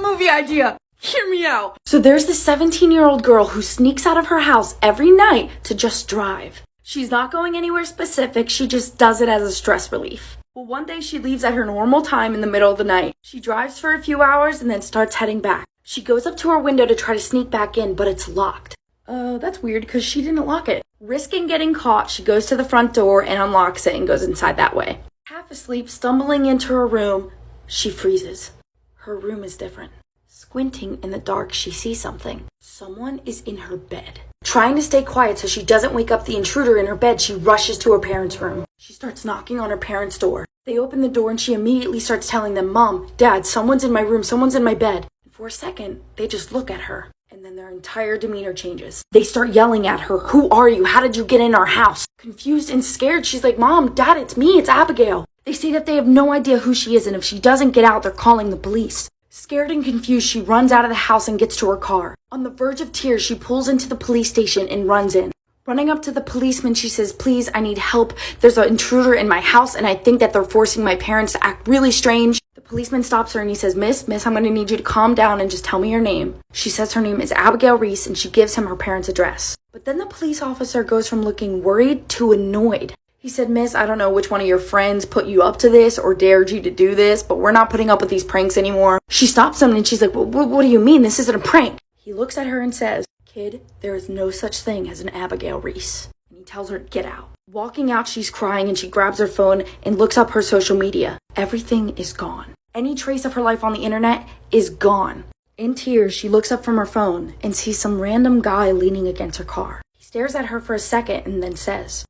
movie idea. Hear me out. So there's this 17-year-old girl who sneaks out of her house every night to just drive. She's not going anywhere specific, she just does it as a stress relief. Well, one day she leaves at her normal time in the middle of the night. She drives for a few hours and then starts heading back. She goes up to her window to try to sneak back in, but it's locked. That's weird because she didn't lock it. Risking getting caught, she goes to the front door and unlocks it and goes inside that way. Half asleep, stumbling into her room, she freezes. Her room is different. Squinting in the dark, she sees something. Someone is in her bed. Trying to stay quiet so she doesn't wake up the intruder in her bed, she rushes to her parents' room. She starts knocking on her parents' door. They open the door and she immediately starts telling them, "Mom, Dad, someone's in my room, someone's in my bed." And for a second, they just look at her. And then their entire demeanor changes. They start yelling at her, "Who are you? How did you get in our house?" Confused and scared, she's like, "Mom, Dad, it's me, it's Abigail." They say that they have no idea who she is, and if she doesn't get out, they're calling the police. Scared and confused, she runs out of the house and gets to her car. On the verge of tears, she pulls into the police station and runs in. Running up to the policeman, she says, "Please, I need help. There's an intruder in my house, and I think that they're forcing my parents to act really strange." The policeman stops her and he says, Miss, I'm going to need you to calm down and just tell me your name." She says her name is Abigail Reese, and she gives him her parents' address. But then the police officer goes from looking worried to annoyed. He said, "Miss, I don't know which one of your friends put you up to this or dared you to do this, but we're not putting up with these pranks anymore." She stops him and she's like, what do you mean? This isn't a prank." He looks at her and says, "Kid, there is no such thing as an Abigail Reese." And he tells her to get out. Walking out, she's crying and she grabs her phone and looks up her social media. Everything is gone. Any trace of her life on the internet is gone. In tears, she looks up from her phone and sees some random guy leaning against her car. He stares at her for a second and then says,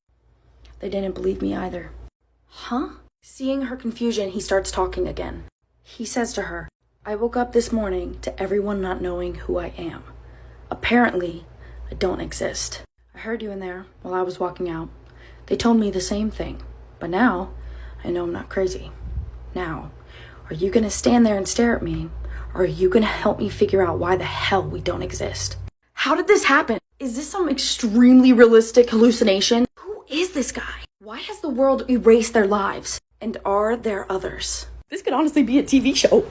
"They didn't believe me either." Huh? Seeing her confusion, he starts talking again. He says to her, "I woke up this morning to everyone not knowing who I am. Apparently, I don't exist. I heard you in there while I was walking out. They told me the same thing, but now I know I'm not crazy. Now, are you gonna stand there and stare at me, or are you gonna help me figure out why the hell we don't exist?" How did this happen? Is this some extremely realistic hallucination? Who is this guy? Why has the world erased their lives? And are there others? This could honestly be a TV show.